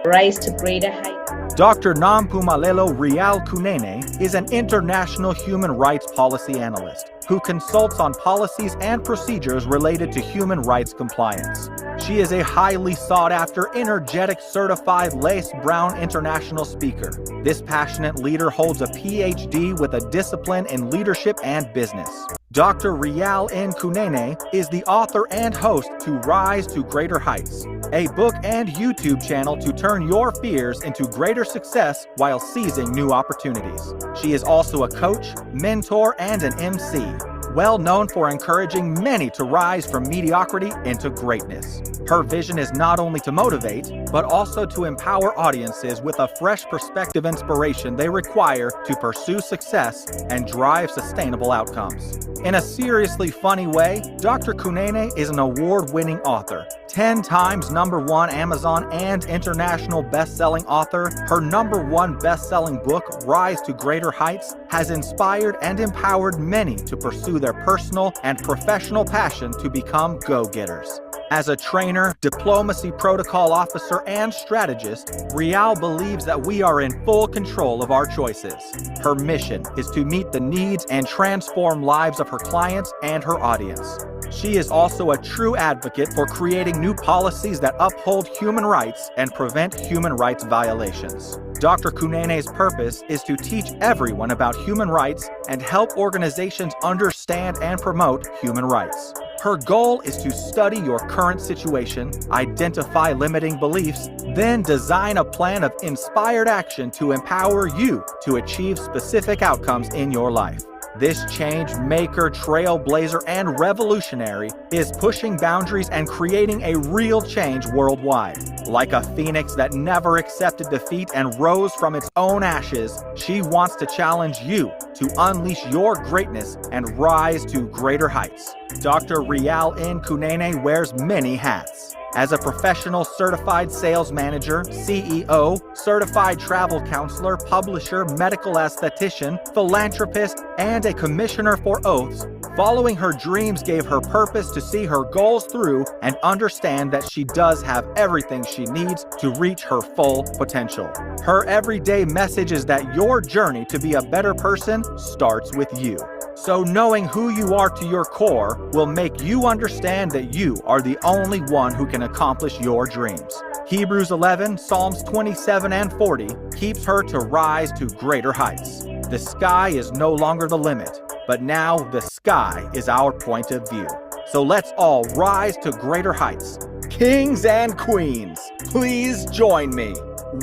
Rise to greater heights. Dr. Nampumelelo Rial Kunene is an international human rights policy analyst who consults on policies and procedures related to human rights compliance. She is a highly sought-after, energetic, certified Lace Brown international speaker. This passionate leader holds a PhD with a discipline in leadership and business. Dr. Rial N. Kunene is the author and host to Rise to Greater Heights, a book and YouTube channel to turn your fears into greater success while seizing new opportunities. She is also a coach, mentor, and an MC, well known for encouraging many to rise from mediocrity into greatness. Her vision is not only to motivate, but also to empower audiences with a fresh perspective and inspiration they require to pursue success and drive sustainable outcomes. In a seriously funny way, Dr. Kunene is an award-winning author, 10 times #1 Amazon and international best-selling author. Her #1 best-selling book, Rise to Greater Heights, has inspired and empowered many to pursue their personal and professional passion to become go-getters. As a trainer, diplomacy protocol officer, and strategist, Rial believes that we are in full control of our choices. Her mission is to meet the needs and transform lives of her clients and her audience. She is also a true advocate for creating new policies that uphold human rights and prevent human rights violations. Dr. Kunene's purpose is to teach everyone about human rights and help organizations understand and promote human rights. Her goal is to study your current situation, identify limiting beliefs, then design a plan of inspired action to empower you to achieve specific outcomes in your life. This change maker, trailblazer, and revolutionary is pushing boundaries and creating a real change worldwide. Like a phoenix that never accepted defeat and rose from its own ashes, she wants to challenge you to unleash your greatness and rise to greater heights. Dr. Rial N. Kunene wears many hats. As a professional certified sales manager, CEO, certified travel counselor, publisher, medical aesthetician, philanthropist, and a commissioner for oaths, following her dreams gave her purpose to see her goals through and understand that she does have everything she needs to reach her full potential. Her everyday message is that your journey to be a better person starts with you. So knowing who you are to your core will make you understand that you are the only one who can accomplish your dreams. Hebrews 11, Psalms 27 and 40 keeps her to rise to greater heights. The sky is no longer the limit, but now the sky is our point of view. So let's all rise to greater heights. Kings and queens, please join me.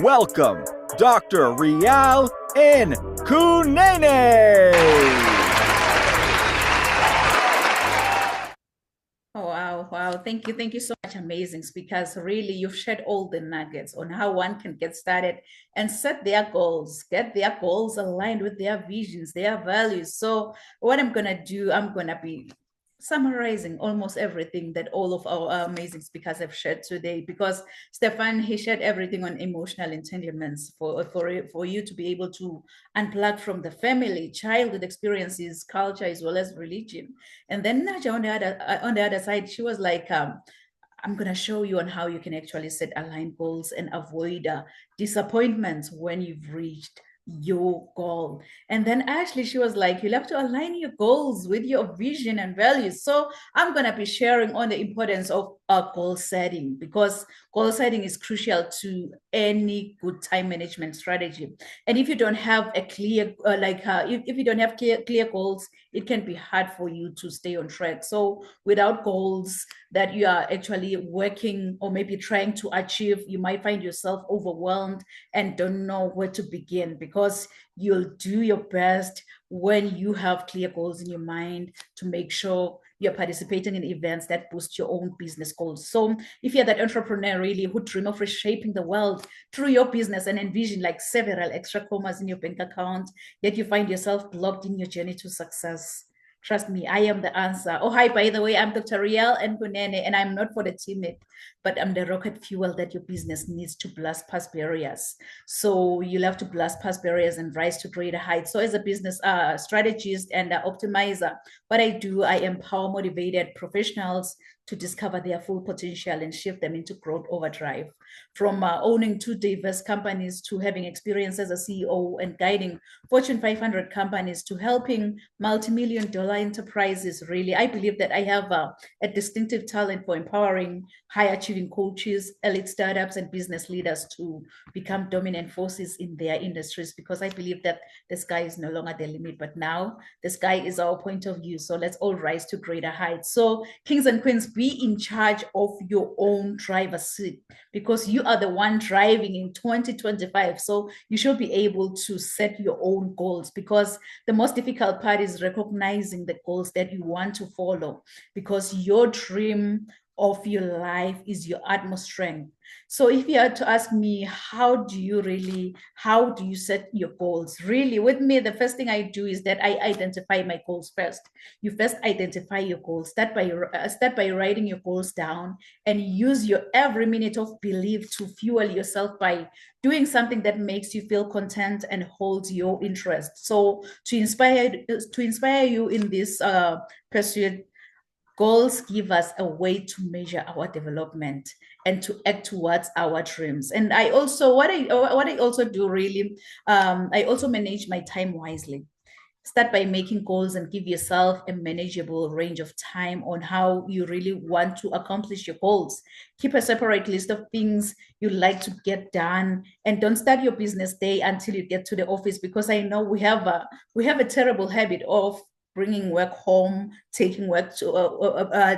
Welcome, Dr. Rial N. Kunene! Wow. Thank you so much, amazing speakers. Really, you've shared all the nuggets on how one can get started and set their goals, get their goals aligned with their visions, their values. So what I'm going to do, I'm going to be summarizing almost everything that all of our amazing speakers have shared today, because Stefan, he shared everything on emotional entanglements for you to be able to unplug from the family, childhood experiences, culture, as well as religion. And then Naja on the other side, she was like, I'm going to show you on how you can actually set aligned goals and avoid disappointments when you've reached your goal. And then Ashley, she was like, you'll have to align your goals with your vision and values. So I'm going to be sharing on the importance of goal setting, because goal setting is crucial to any good time management strategy. And if you don't have a clear, if you don't have clear goals, it can be hard for you to stay on track. So without goals that you are actually working or maybe trying to achieve, you might find yourself overwhelmed and don't know where to begin, because you'll do your best when you have clear goals in your mind to make sure you're participating in events that boost your own business goals. So if you're that entrepreneur really who dream of reshaping the world through your business and envision like several extra commas in your bank account, yet you find yourself blocked in your journey to success, trust me, I am the answer. Oh, hi, by the way, I'm Dr. Rial N. Kunene, and I'm not for the timid, but I'm the rocket fuel that your business needs to blast past barriers. So you'll have to blast past barriers and rise to greater heights. So as a business strategist and optimizer, what I do, I empower motivated professionals to discover their full potential and shift them into growth overdrive. From owning 2 diverse companies to having experience as a CEO and guiding Fortune 500 companies to helping multi-million-dollar enterprises, really, I believe that I have a distinctive talent for empowering high-achieving coaches, elite startups, and business leaders to become dominant forces in their industries, because I believe that the sky is no longer the limit, but now the sky is our point of view. So let's all rise to greater heights. So kings and queens, be in charge of your own driver's seat, because you are the one driving in 2025. So you should be able to set your own goals, because the most difficult part is recognizing the goals that you want to follow, because your dream of your life is your utmost strength. So if you had to ask me, how do you set your goals? Really, with me, the first thing I do is that I identify my goals first. You first identify your goals. Start by writing your goals down and use your every minute of belief to fuel yourself by doing something that makes you feel content and holds your interest. So to inspire you in this pursuit, goals give us a way to measure our development and to act towards our dreams. And I also, what I also do really, I also manage my time wisely. Start by making goals and give yourself a manageable range of time on how you really want to accomplish your goals. Keep a separate list of things you like to get done, and don't start your business day until you get to the office, because I know we have a terrible habit of bringing work home, taking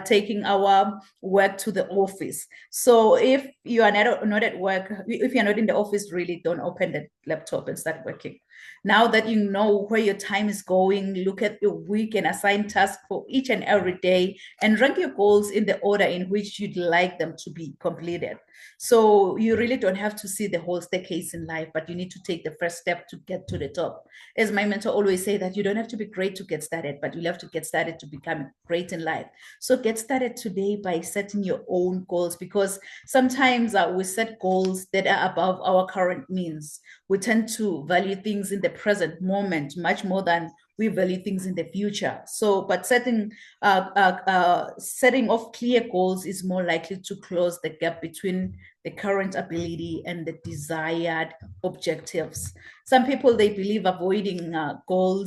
taking our work to the office. So if you are not at work, if you're not in the office, really don't open the laptop and start working. Now that you know where your time is going, look at your week and assign tasks for each and every day and rank your goals in the order in which you'd like them to be completed. So you really don't have to see the whole staircase in life, but you need to take the first step to get to the top. As my mentor always say, that you don't have to be great to get started, but you'll have to get started to become great in life. So get started today by setting your own goals, because sometimes we set goals that are above our current means. We tend to value things in the present moment much more than we value things in the future. So, but setting off clear goals is more likely to close the gap between the current ability and the desired objectives. Some people, they believe avoiding goal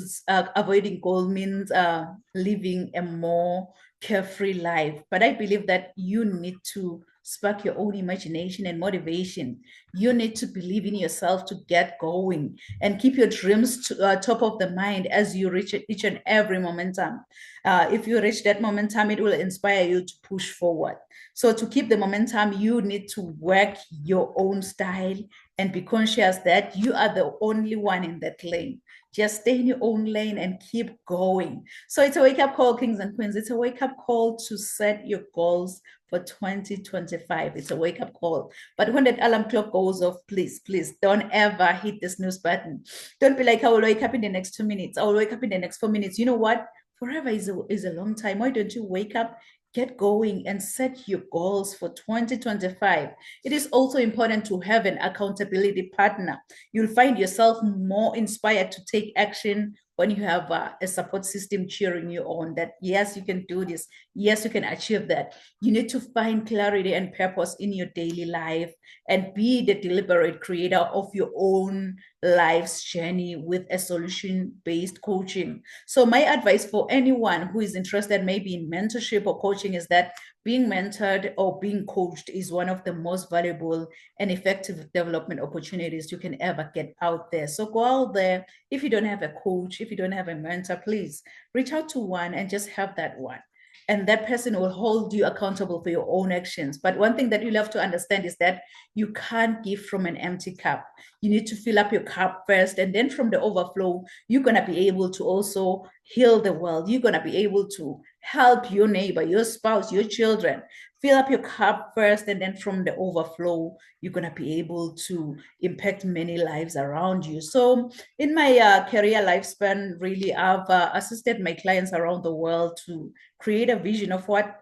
means living a more carefree life. But I believe that you need to spark your own imagination and motivation. You need to believe in yourself to get going and keep your dreams top of the mind as you reach each and every momentum. If you reach that momentum, it will inspire you to push forward. So to keep the momentum, you need to work your own style and be conscious that you are the only one in that lane. Just stay in your own lane and keep going. So it's a wake-up call, kings and queens. It's a wake-up call to set your goals for 2025. It's a wake-up call. But when that alarm clock goes off, please don't ever hit the snooze button. Don't be like, I will wake up in the next 2 minutes. I will wake up in the next 4 minutes. You know what? Forever is a long time. Why don't you wake up, get going, and set your goals for 2025? It is also important to have an accountability partner. You'll find yourself more inspired to take action when you have a support system cheering you on, that yes, you can do this, yes, you can achieve that. You need to find clarity and purpose in your daily life and be the deliberate creator of your own life's journey with a solution-based coaching. So my advice for anyone who is interested maybe in mentorship or coaching is that being mentored or being coached is one of the most valuable and effective development opportunities you can ever get out there. So go out there. If you don't have a coach, if you don't have a mentor, please reach out to one and just have that one. And that person will hold you accountable for your own actions. But one thing that you'll have to understand is that you can't give from an empty cup. You need to fill up your cup first, and then from the overflow, you're going to be able to also heal the world. You're going to be able to help your neighbor, your spouse, your children. Fill up your cup first, and then from the overflow, you're going to be able to impact many lives around you. So in my career lifespan, really, I've assisted my clients around the world to create a vision of what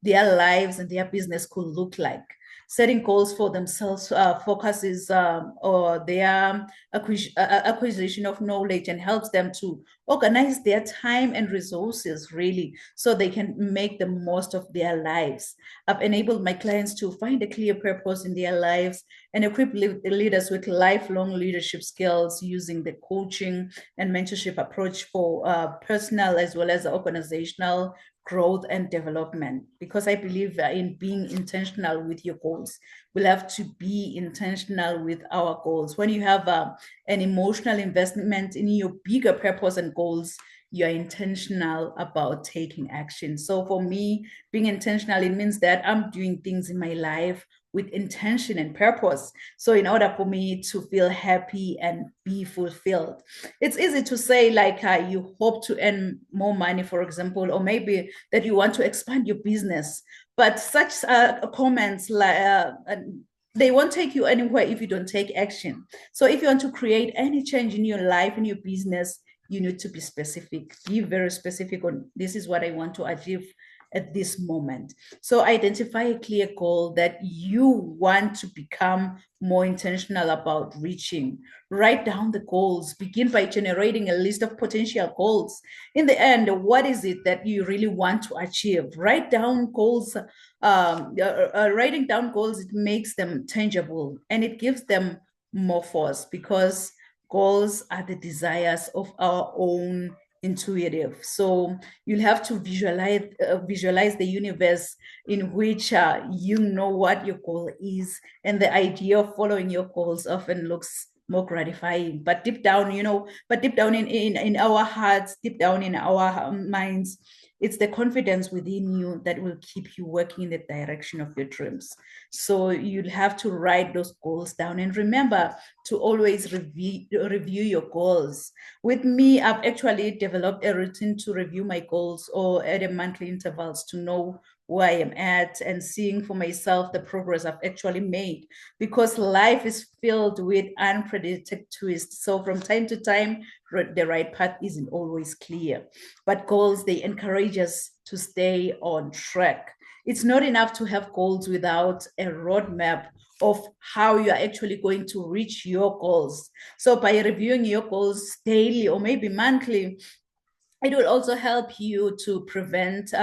their lives and their business could look like. Setting goals for themselves focuses or their acquisition of knowledge and helps them to organize their time and resources, really, so they can make the most of their lives. I've enabled my clients to find a clear purpose in their lives and equip leaders with lifelong leadership skills using the coaching and mentorship approach for personal as well as organizational growth and development, because I believe in being intentional with your goals. We'll have to be intentional with our goals. When you have an emotional investment in your bigger purpose and goals, you're intentional about taking action. So for me, being intentional, it means that I'm doing things in my life with intention and purpose. So in order for me to feel happy and be fulfilled, it's easy to say like you hope to earn more money, for example, or maybe that you want to expand your business. But such comments like they won't take you anywhere if you don't take action. So if you want to create any change in your life, in your business, you need to be specific. Be very specific on this is what I want to achieve at this moment. So identify a clear goal that you want to become more intentional about reaching. Write down the goals. Begin by generating a list of potential goals. In the end, what is it that you really want to achieve? Write down goals. Writing down goals, it makes them tangible and it gives them more force, because goals are the desires of our own intuitive. So you'll have to visualize the universe in which you know what your goal is, and the idea of following your goals often looks more gratifying. But deep down, deep down in our hearts, deep down in our minds, it's the confidence within you that will keep you working in the direction of your dreams. So you'll have to write those goals down, and remember to always review your goals. With me, I've actually developed a routine to review my goals or at a monthly intervals to know where I am at and seeing for myself the progress I've actually made, because life is filled with unpredicted twists. So from time to time, the right path isn't always clear, but goals, they encourage us to stay on track. It's not enough to have goals without a roadmap of how you are actually going to reach your goals. So by reviewing your goals daily or maybe monthly, it will also help you to prevent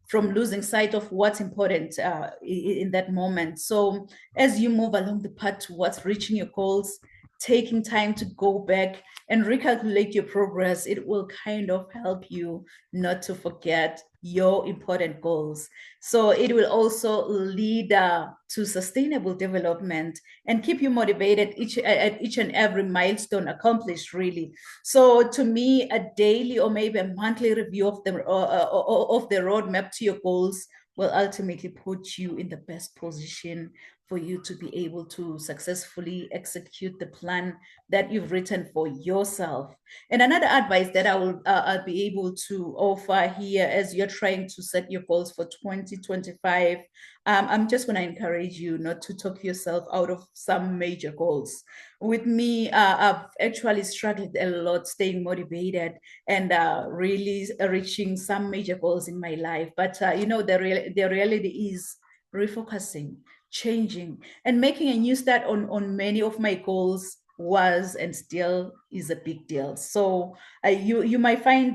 from losing sight of what's important in that moment. So as you move along the path towards reaching your goals, taking time to go back and recalculate your progress, it will kind of help you not to forget your important goals. So it will also lead to sustainable development and keep you motivated at each and every milestone accomplished, really. So to me, a daily or maybe a monthly review of the roadmap to your goals will ultimately put you in the best position for you to be able to successfully execute the plan that you've written for yourself. And another advice that I'll be able to offer here as you're trying to set your goals for 2025, I'm just going to encourage you not to talk yourself out of some major goals. With me, I've actually struggled a lot staying motivated and really reaching some major goals in my life. But the reality is refocusing, changing, and making a new start on many of my goals was and still is a big deal. So you might find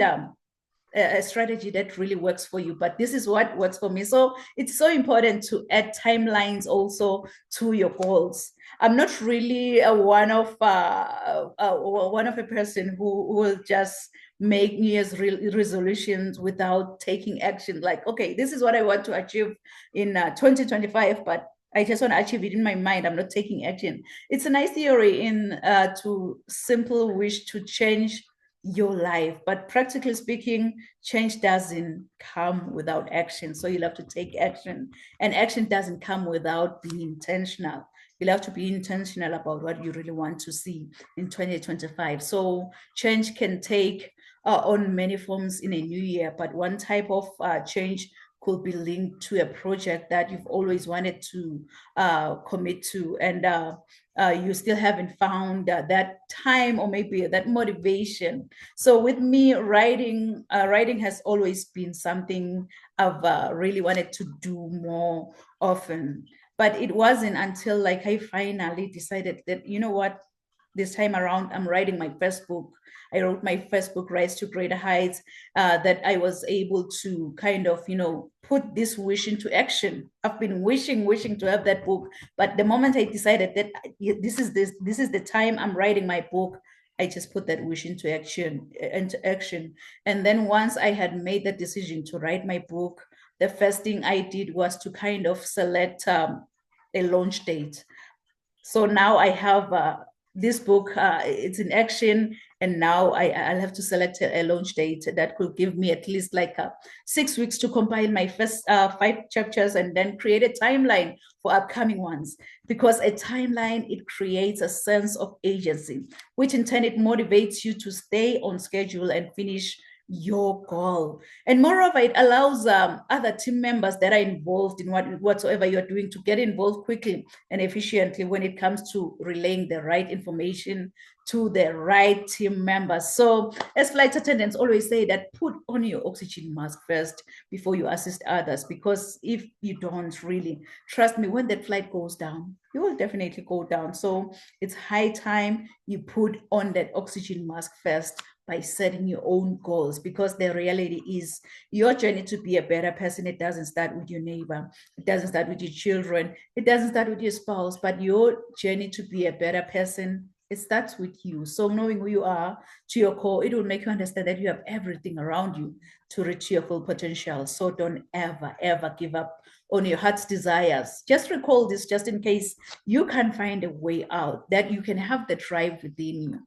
a strategy that really works for you, but this is what works for me. So it's so important to add timelines also to your goals. I'm not really one of a person who will just make New Year's resolutions without taking action. Like, okay, this is what I want to achieve in 2025, but I just want to achieve it in my mind. I'm not taking action. It's a nice theory in to simple wish to change your life, but practically speaking, change doesn't come without action. So you'll have to take action, and action doesn't come without being intentional. You'll have to be intentional about what you really want to see in 2025. So change can take on many forms in a new year, but one type of change could be linked to a project that you've always wanted to commit to, and you still haven't found that time or maybe that motivation. So with me, writing has always been something I've really wanted to do more often. But it wasn't until like I finally decided that, you know what, this time around, I'm writing my first book. I wrote my first book, Rise to Greater Heights, that I was able to kind of, put this wish into action. I've been wishing to have that book. But the moment I decided that this is the time I'm writing my book, I just put that wish into action. And then once I had made the decision to write my book, the first thing I did was to kind of select a launch date. So now I have this book, it's in action, and now I'll have to select a launch date that could give me at least like 6 weeks to compile my first 5 chapters and then create a timeline for upcoming ones. Because a timeline, it creates a sense of agency, which in turn it motivates you to stay on schedule and finish your goal. And moreover, it allows other team members that are involved in whatsoever you're doing to get involved quickly and efficiently when it comes to relaying the right information to the right team members. So as flight attendants always say, that put on your oxygen mask first before you assist others, because if you don't, really, trust me, when that flight goes down, you will definitely go down. So it's high time you put on that oxygen mask first by setting your own goals, because the reality is your journey to be a better person, it doesn't start with your neighbor, it doesn't start with your children, it doesn't start with your spouse, but your journey to be a better person, it starts with you. So knowing who you are to your core, it will make you understand that you have everything around you to reach your full potential. So don't ever, ever give up on your heart's desires. Just recall this just in case you can't find a way out, that you can have the drive within you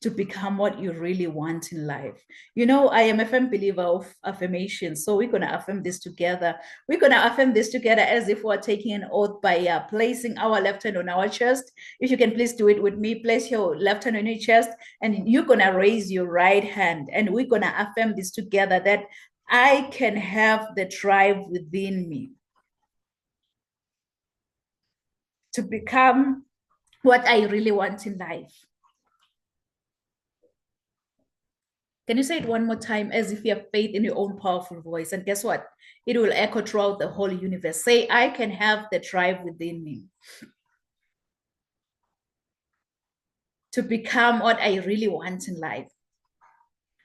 to become what you really want in life. You know, I am a firm believer of affirmation. So we're going to affirm this together. We're going to affirm this together as if we're taking an oath by placing our left hand on our chest. If you can please do it with me, place your left hand on your chest and you're going to raise your right hand. And we're going to affirm this together, that I can have the drive within me to become what I really want in life. Can you say it one more time as if you have faith in your own powerful voice? And guess what? It will echo throughout the whole universe. Say, I can have the drive within me to become what I really want in life.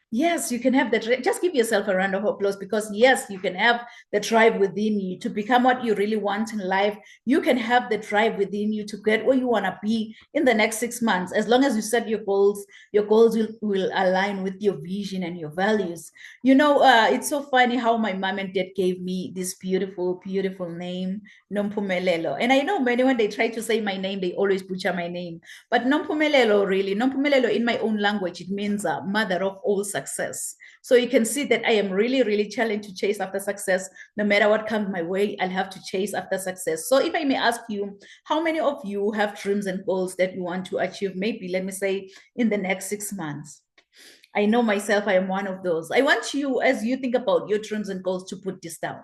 Yes, you can have that. Just give yourself a round of applause, because yes, you can have the drive within you to become what you really want in life. You can have the drive within you to get where you want to be in the next 6 months. As long as you set your goals will align with your vision and your values. You know, it's so funny how my mom and dad gave me this beautiful, beautiful name, Nompumelelo. And I know many, when they try to say my name, they always butcher my name. But Nompumelelo, really, Nompumelelo in my own language, it means mother of all success. So you can see that I am really, really challenged to chase after success. No matter what comes my way, I'll have to chase after success. So if I may ask you, how many of you have dreams and goals that you want to achieve? Maybe, let me say, in the next 6 months. I know myself, I am one of those. I want you, as you think about your dreams and goals, to put this down.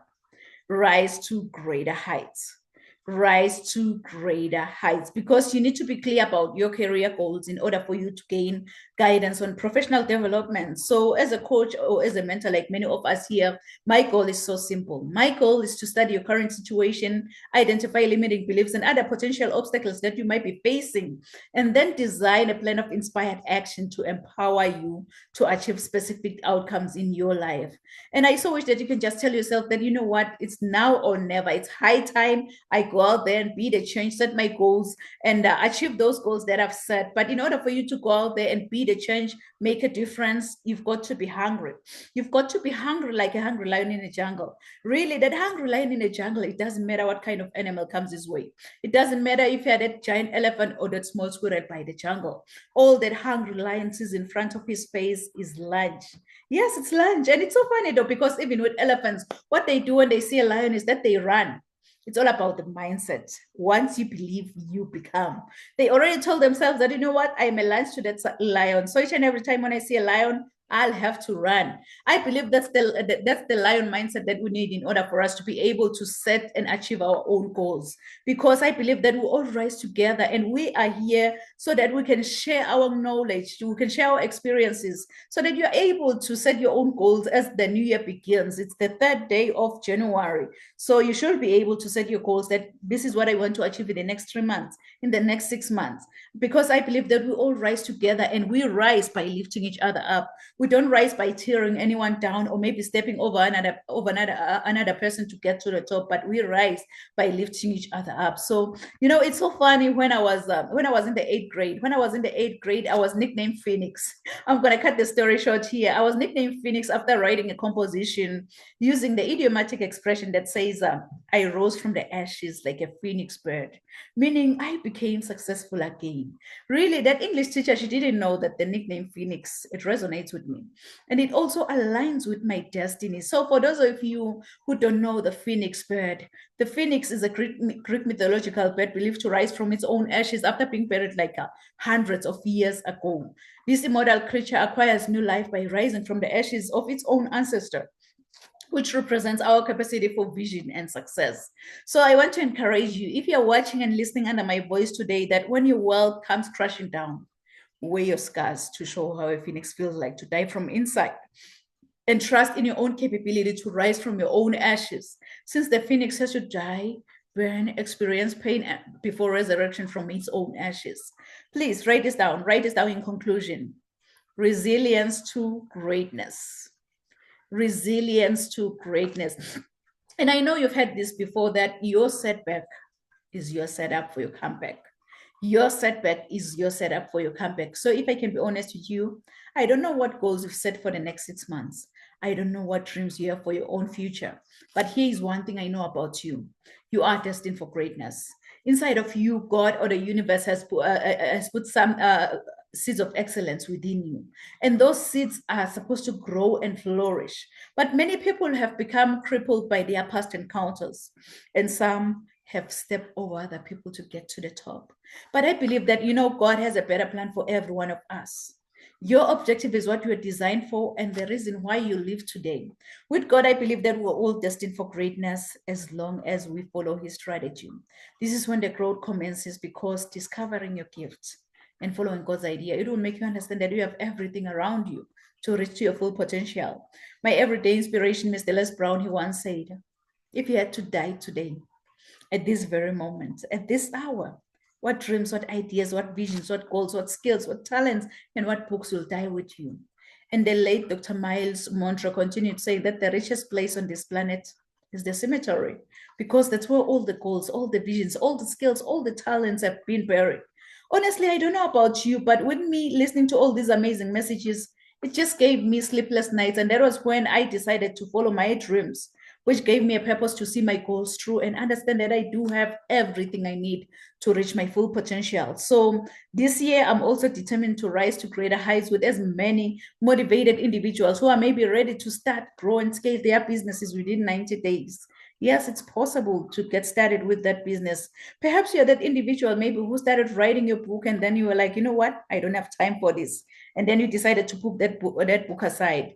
Rise to greater heights. Rise to greater heights, because you need to be clear about your career goals in order for you to gain guidance on professional development. So as a coach or as a mentor, like many of us here, my goal is so simple. My goal is to study your current situation, identify limiting beliefs and other potential obstacles that you might be facing, and then design a plan of inspired action to empower you to achieve specific outcomes in your life. And I so wish that you can just tell yourself that, you know what, it's now or never. It's high time I go out there and be the change, set my goals and achieve those goals that I've set. But in order for you to go out there and be the change, make a difference, you've got to be hungry. You've got to be hungry, like a hungry lion in the jungle. Really, that hungry lion in the jungle, it doesn't matter what kind of animal comes his way. It doesn't matter if you had that giant elephant or that small squirrel by the jungle. All that hungry lion sees in front of his face is lunch. Yes, it's lunch. And it's so funny though, because even with elephants, what they do when they see a lion is that they run. It's all about the mindset. Once you believe, you become. They already told themselves that, you know what, I am a lunch to that lion. So each and every time when I see a lion, I'll have to run. I believe that's the lion mindset that we need in order for us to be able to set and achieve our own goals. Because I believe that we all rise together and we are here so that we can share our knowledge, we can share our experiences, so that you're able to set your own goals as the new year begins. It's the 3rd day of January. So you should be able to set your goals that this is what I want to achieve in the next 3 months, in the next 6 months. Because I believe that we all rise together and we rise by lifting each other up. We don't rise by tearing anyone down or maybe stepping over another person to get to the top, but we rise by lifting each other up. So, you know, it's so funny when I was in the 8th grade. When I was in the 8th grade, I was nicknamed Phoenix. I'm going to cut the story short here. I was nicknamed Phoenix after writing a composition using the idiomatic expression that says, I rose from the ashes like a phoenix bird, meaning I became successful again. Really, that English teacher, she didn't know that the nickname Phoenix, it resonates with me. And it also aligns with my destiny. So for those of you who don't know the phoenix bird, the phoenix is a Greek mythological bird believed to rise from its own ashes after being buried like hundreds of years ago. This immortal creature acquires new life by rising from the ashes of its own ancestor, which represents our capacity for vision and success. So I want to encourage you, if you're watching and listening under my voice today, that when your world comes crashing down, wear your scars to show how a phoenix feels like to die from inside. And trust in your own capability to rise from your own ashes. Since the phoenix has to die, burn, experience pain before resurrection from its own ashes. Please write this down. Write this down in conclusion. Resilience to greatness. Resilience to greatness. And I know you've heard this before, that your setback is your setup for your comeback. Your setback is your setup for your comeback. So if I can be honest with you, I don't know what goals you've set for the next 6 months. I don't know what dreams you have for your own future, but here is one thing I know about you. You are destined for greatness. Inside of you, God or the universe has put some seeds of excellence within you. And those seeds are supposed to grow and flourish. But many people have become crippled by their past encounters, and some have stepped over other people to get to the top. But I believe that, God has a better plan for every one of us. Your objective is what you are designed for and the reason why you live today. With God, I believe that we're all destined for greatness as long as we follow his strategy. This is when the growth commences, because discovering your gifts and following God's idea, it will make you understand that you have everything around you to reach your full potential. My everyday inspiration, Mr. Les Brown, he once said, if you had to die today, at this very moment, at this hour, what dreams, what ideas, what visions, what goals, what skills, what talents, and what books will die with you? And the late Dr. Miles Monroe continued saying that the richest place on this planet is the cemetery, because that's where all the goals, all the visions, all the skills, all the talents have been buried. Honestly, I don't know about you, but with me listening to all these amazing messages, it just gave me sleepless nights. And that was when I decided to follow my dreams, which gave me a purpose to see my goals through and understand that I do have everything I need to reach my full potential. So this year, I'm also determined to rise to greater heights with as many motivated individuals who are maybe ready to start, grow, and scale their businesses within 90 days. Yes, it's possible to get started with that business. Perhaps you're that individual maybe who started writing your book and then you were like, you know what, I don't have time for this. And then you decided to put that book aside.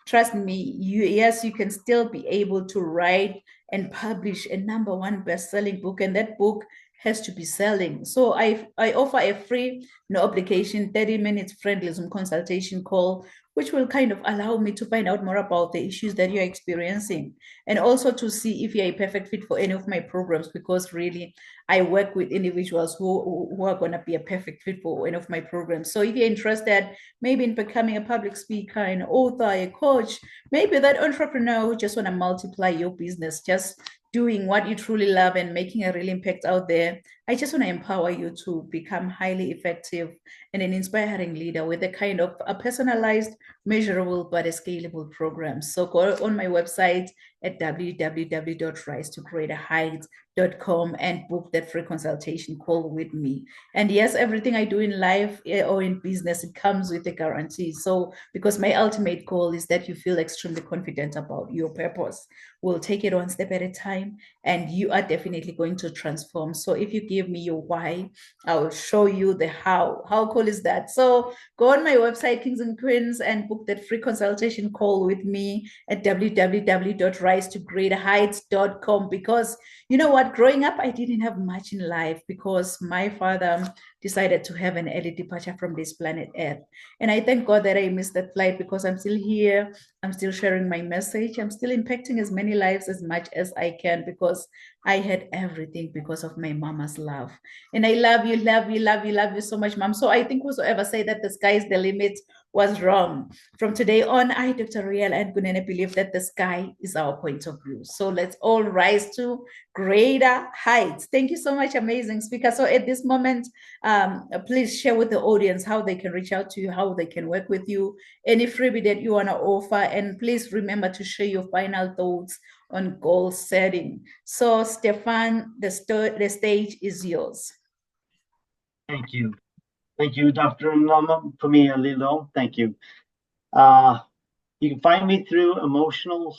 Trust me, you can still be able to write and publish a #1 best-selling book, and that book has to be selling. So I offer a free, no obligation, 30 minutes friendly Zoom consultation call, which will kind of allow me to find out more about the issues that you're experiencing, and also to see if you're a perfect fit for any of my programs, because really I work with individuals who are going to be a perfect fit for any of my programs. So if you're interested, maybe in becoming a public speaker, an author, a coach, maybe that entrepreneur who just want to multiply your business, just doing what you truly love and making a real impact out there, I just want to empower you to become highly effective and an inspiring leader with a kind of a personalized, measurable, but a scalable program. So go on my website at www.risetogreaterheights.com and book that free consultation call with me. And yes, everything I do in life or in business, it comes with a guarantee. So because my ultimate goal is that you feel extremely confident about your purpose. We'll take it one step at a time, and you are definitely going to transform. So if you give me your why, I will show you the how. How cool is that? So go on my website, Kings and Queens, and book that free consultation call with me at www.risetogreaterheights.com. Because you know what, growing up, I didn't have much in life because my father decided to have an early departure from this planet Earth. And I thank God that I missed that flight, because I'm still here. I'm still sharing my message. I'm still impacting as many lives as much as I can, because I had everything because of my mama's love. And I love you, love you, love you, love you so much, Mom. So I think whosoever say that the sky is the limit was wrong. From today on, I, Dr. Riel Gunene, believe that the sky is our point of view. So let's all rise to greater heights. Thank you so much, amazing speaker. So at this moment, please share with the audience how they can reach out to you, how they can work with you, any freebie that you want to offer. And please remember to share your final thoughts on goal setting. So Stefan, the stage is yours. Thank you. Thank you, Dr. Pumia Lilo. Thank you. You can find me through Emotional